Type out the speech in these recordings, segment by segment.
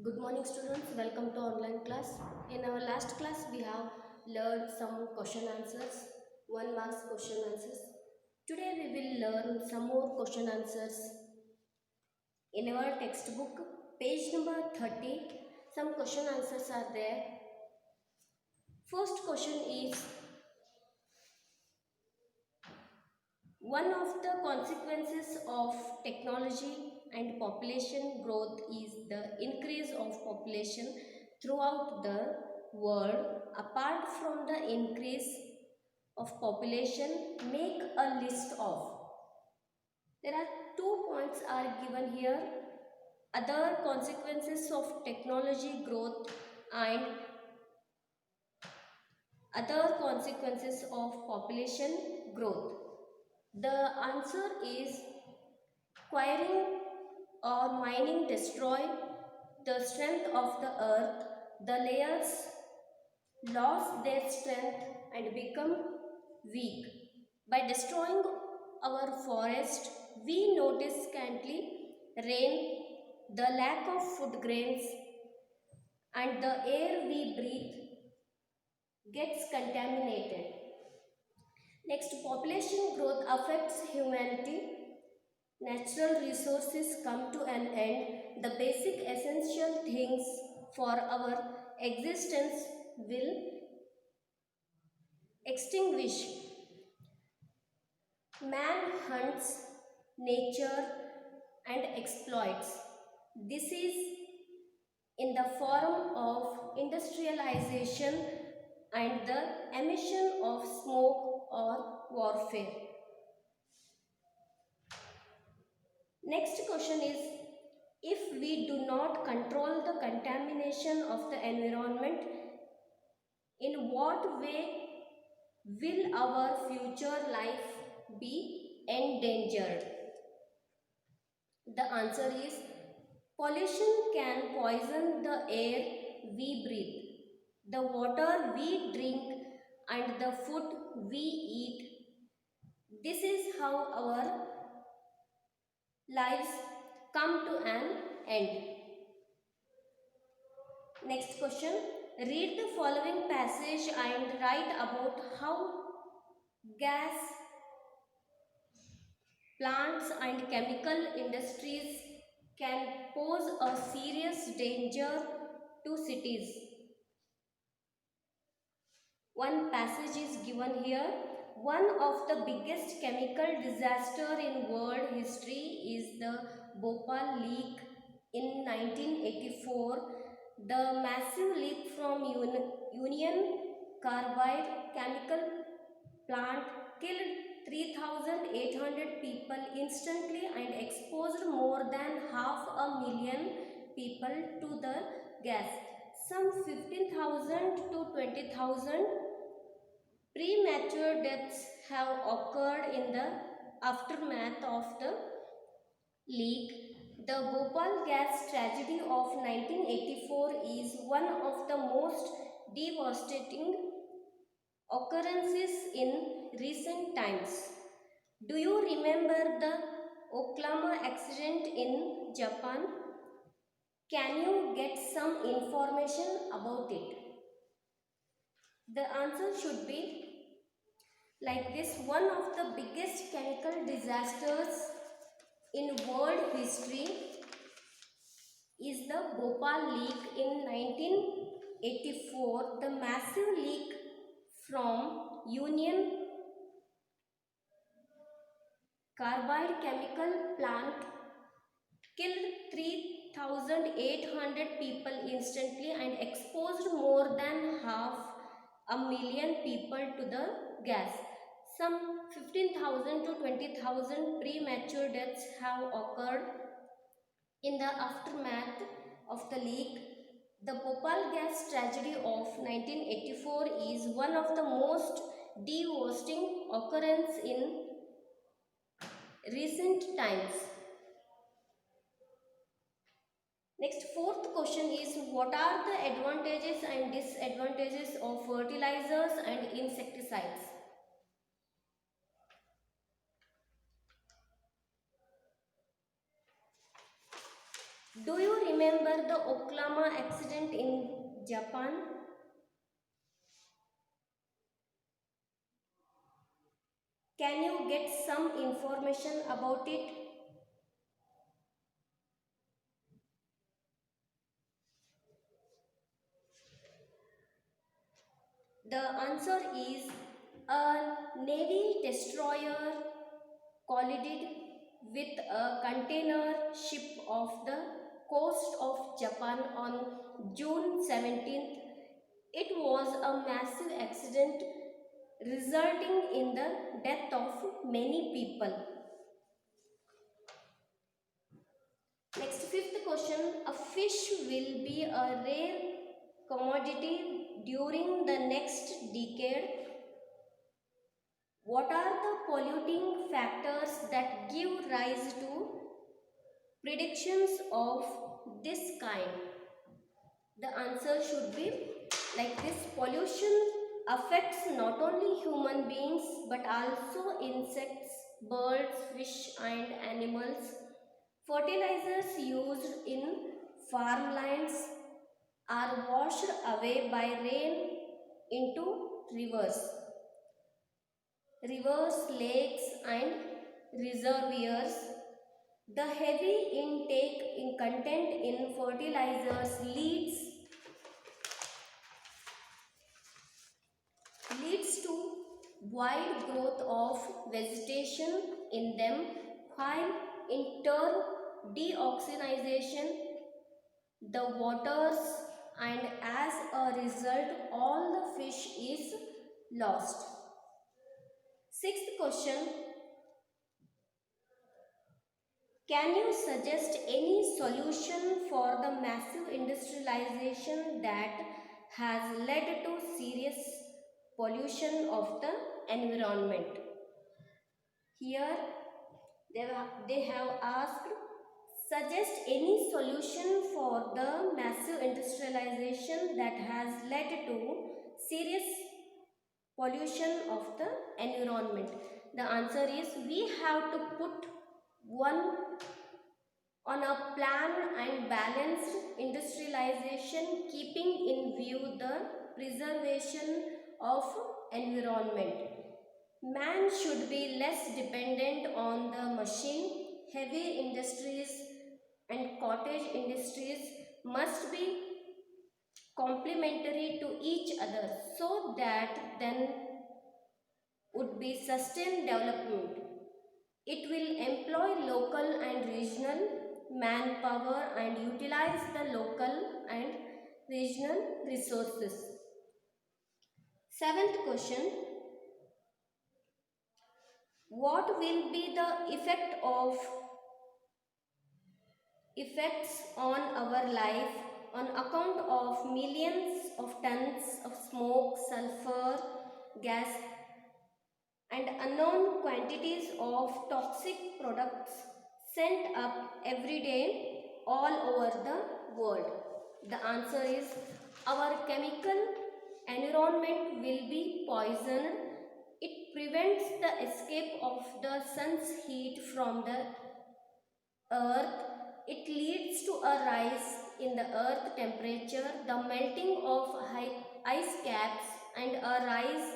Good morning students, welcome to online class. In our last class we have learned some question answers, 1 marks question answers. Today we will learn some more question answers. In our textbook, page number 30, some question answers are there. First question is, one of the consequences of technology and population growth is the increase of population throughout the world. Apart from the increase of population, make a list of. There are 2 points are given here. Other consequences of technology growth and other consequences of population growth. The answer is quarrying or mining destroy the strength of the earth. The layers lose their strength and become weak. By destroying our forest, we notice scantily rain, the lack of food grains, and the air we breathe gets contaminated. Next, population growth affects humanity. Natural resources come to an end. The basic essential things for our existence will extinguish. Man hunts nature and exploits. This is in the form of industrialization and the emission of smoke or warfare. Next question is, if we do not control the contamination of the environment, in what way will our future life be endangered? The answer is, pollution can poison the air we breathe, the water we drink, and the food we eat. This is how our lives come to an end. Next question. Read the following passage and write about how gas, plants and chemical industries can pose a serious danger to cities. One passage is given here. One of the biggest chemical disaster in world history is the Bhopal leak in 1984. The massive leak from Union Carbide chemical plant killed 3,800 people instantly and exposed more than 500,000 people to the gas. Some 15,000 to 20,000 premature deaths have occurred in the aftermath of the leak. The Bhopal gas tragedy of 1984 is one of the most devastating occurrences in recent times. Do you remember the Oklahoma accident in Japan? Can you get some information about it? The answer should be like this. One of the biggest chemical disasters in world history is the Bhopal leak in 1984. The massive leak from Union Carbide chemical plant killed 3,800 people instantly and exposed more than 500,000 people to the gas. Some 15,000 to 20,000 premature deaths have occurred in the aftermath of the leak. The Bhopal gas tragedy of 1984 is one of the most devastating occurrences in recent times. Next, fourth question is, what are the advantages and disadvantages of fertilizers and insecticides? Do you remember the Oklahoma accident in Japan? Can you get some information about it? The answer is a Navy destroyer collided with a container ship off the coast of Japan on June 17th. It was a massive accident resulting in the death of many people. Next, fifth question. A fish will be a rare commodity during the next decade. What are the polluting factors that give rise to predictions of this kind? The answer should be like this: pollution affects not only human beings but also insects, birds, fish, and animals. Fertilizers used in farmlands are washed away by rain into rivers, lakes, and reservoirs. The heavy intake in content in fertilizers leads to wide growth of vegetation in them, while in turn deoxygenation the waters, and as a result all the fish is lost. Sixth question: can you suggest any solution for the massive industrialization that has led to serious pollution of the environment? Here they have asked, suggest any solution for the massive industrialization that has led to serious pollution of the environment. The answer is we have to put one on a plan and balanced industrialization, keeping in view the preservation of environment. Man should be less dependent on the machine. Heavy industries and cottage industries must be complementary to each other, so that then would be sustained development. It will employ local and regional manpower and utilize the local and regional resources. Seventh question: what will be the effects on our life on account of millions of tons of smoke, sulfur gas, and unknown quantities of toxic products sent up every day all over the world? The answer is our chemical environment will be poisoned. It prevents the escape of the sun's heat from the earth. It leads to a rise in the earth temperature, the melting of ice caps, and a rise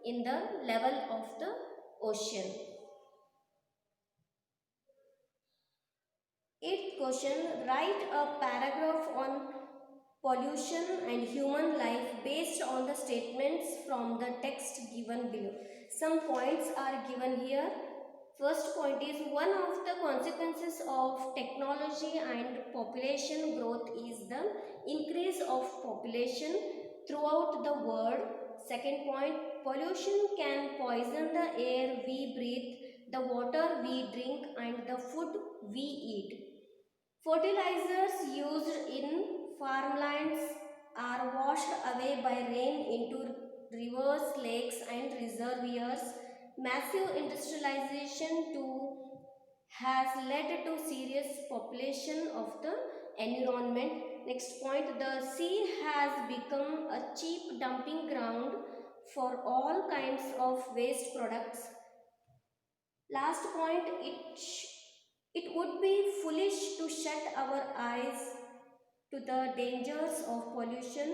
in the level of the ocean. Eighth question: write a paragraph on pollution and human life based on the statements from the text given below. Some points are given here. First point is, one of the consequences of technology and population growth is the increase of population throughout the world. Second point, pollution can poison the air we breathe, the water we drink, and the food we eat. Fertilizers used in farmlands are washed away by rain into rivers, lakes, and reservoirs. Massive industrialization too has led to serious population of the environment. Next point, the sea has become a cheap dumping ground for all kinds of waste products. Last point, It would be foolish to shut our eyes to the dangers of pollution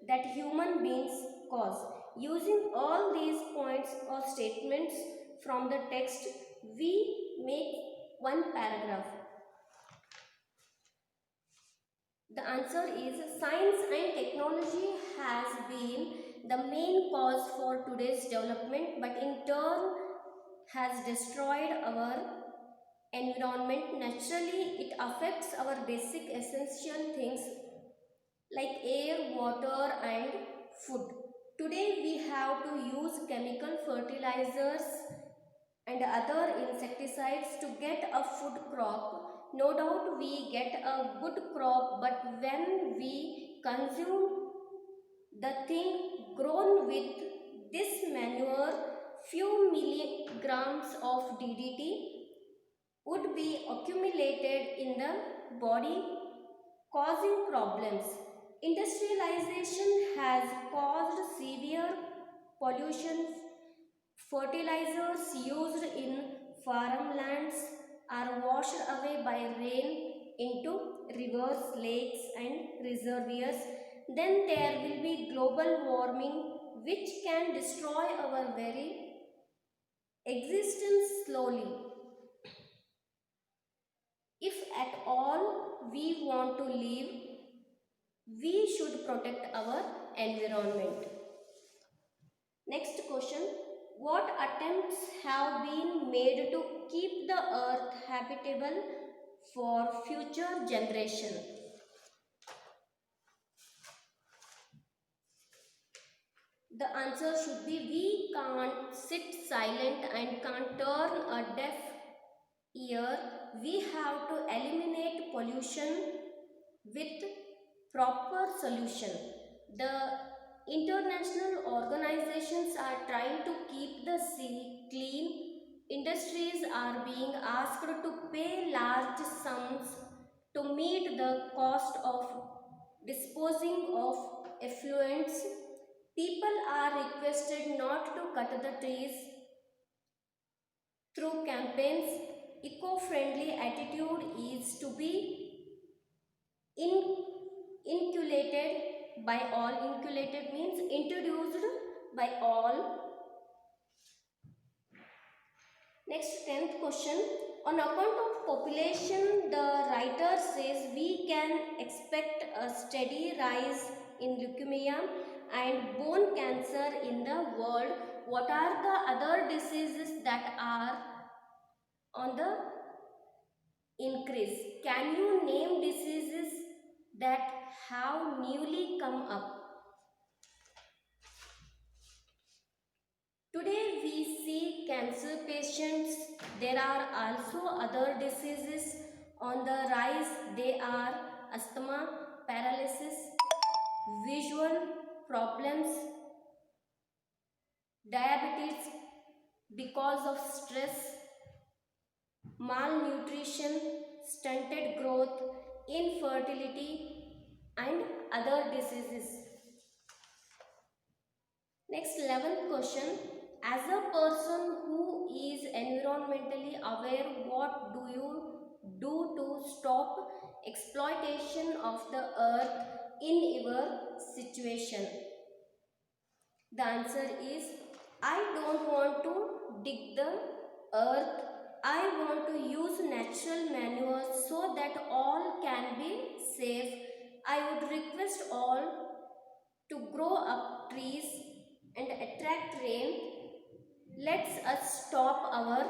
that human beings cause. Using all these points or statements from the text, we make one paragraph. The answer is science and technology has been the main cause for today's development, but in turn has destroyed our environment. Naturally, it affects our basic essential things like air, water and food. Today we have to use chemical fertilizers and other insecticides to get a food crop. No doubt we get a good crop, but when we consume the thing grown with this manure, few milligrams of DDT would be accumulated in the body, causing problems. Industrialization has caused severe pollution. Fertilizers used in farmlands are washed away by rain into rivers, lakes and reservoirs. Then there will be global warming, which can destroy our very existence slowly. If at all we want to live, we should protect our environment. Next question. What attempts have been made to keep the earth habitable for future generation? The answer should be we can't sit silent and can't turn a deaf ear. We have to eliminate pollution with proper solution. The international organizations are trying to keep the sea clean. Industries are being asked to pay large sums to meet the cost of disposing of effluents. People are requested not to cut the trees through campaigns. Eco-friendly attitude is to be inculcated by all. Inculcated means introduced by all. Next, 10th question. On account of population, the writer says we can expect a steady rise in leukemia and bone cancer in the world. What are the other diseases that are on the increase? Can you name diseases that have newly come up? Today we see cancer patients. There are also other diseases on the rise. They are asthma, paralysis, visual problems, diabetes because of stress, malnutrition, stunted growth, infertility and other diseases. Next, 11th question. As a person who is environmentally aware, what do you do to stop exploitation of the earth in your situation? The answer is I don't want to dig the earth. I want to use natural manure so that all can be safe. I would request all to grow up trees and attract rain. Let's us stop our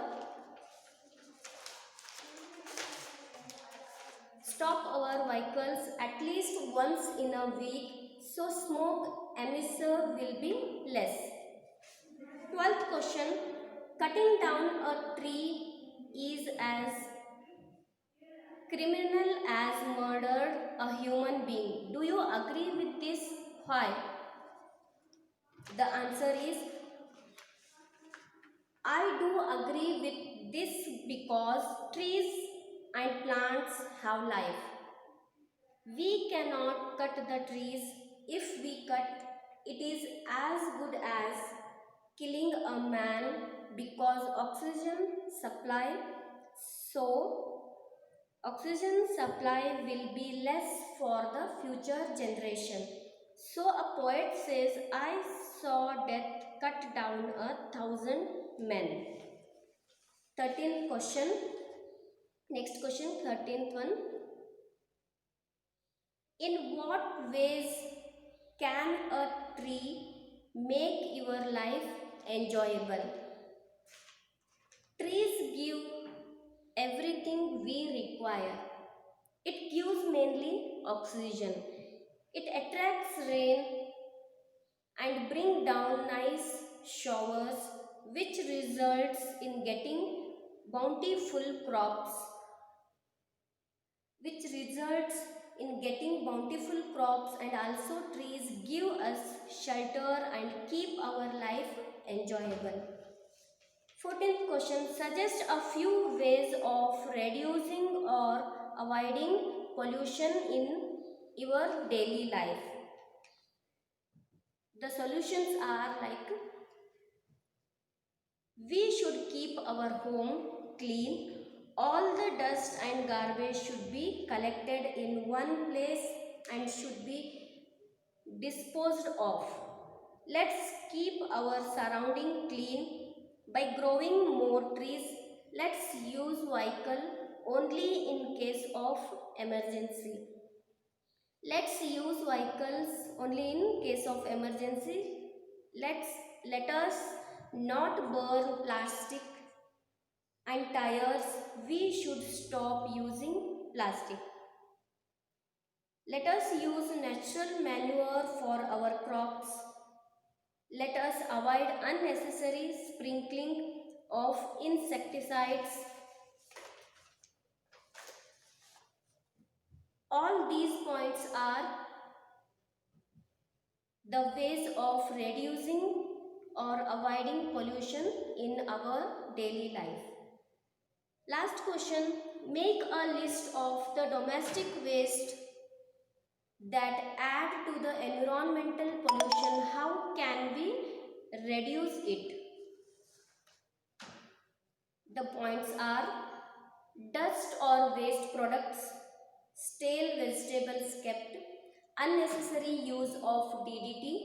vehicles at least once in a week so smoke emission will be less. 12th question. Cutting down a tree is as criminal as murder a human being. Do you agree with this? Why? The answer is I do agree with this because trees and plants have life. We cannot cut the trees. If we cut, it is as good as killing a man because oxygen supply. So oxygen supply will be less for the future generation. So a poet says, I saw death cut down 1,000 men. 13th question. Next question, 13th one. In what ways can a tree make your life enjoyable? Trees give everything we require. It gives mainly oxygen. It attracts rain and bring down nice showers, which results in getting bountiful crops, and also trees give us shelter and keep our life enjoyable. 14th question, suggest a few ways of reducing or avoiding pollution in your daily life. The solutions are like, we should keep our home clean. All the dust and garbage should be collected in one place and should be disposed of. Let's keep our surrounding clean by growing more trees. Let's use vehicle only in case of emergency. Let's use vehicles only in case of emergency. Let us not burn plastic and tires. We should stop using plastic. Let us use natural manure for our crops. Let us avoid unnecessary sprinkling of insecticides. All these points are the ways of reducing or avoiding pollution in our daily life. Last question, make a list of the domestic waste that add to the environmental pollution. How can we reduce it? The points are dust or waste products, stale vegetables kept, unnecessary use of DDT,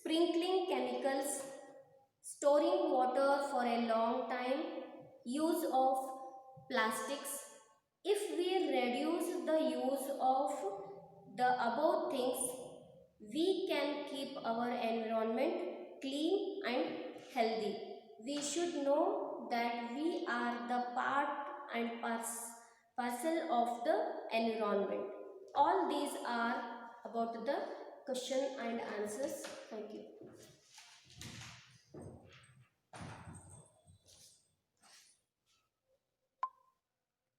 sprinkling chemicals, storing water for a long time, use of plastics. If we reduce the use of the above things, we can keep our environment clean and healthy. We should know that we are the part and parcel of the environment. All these are about the question and answers. Thank you.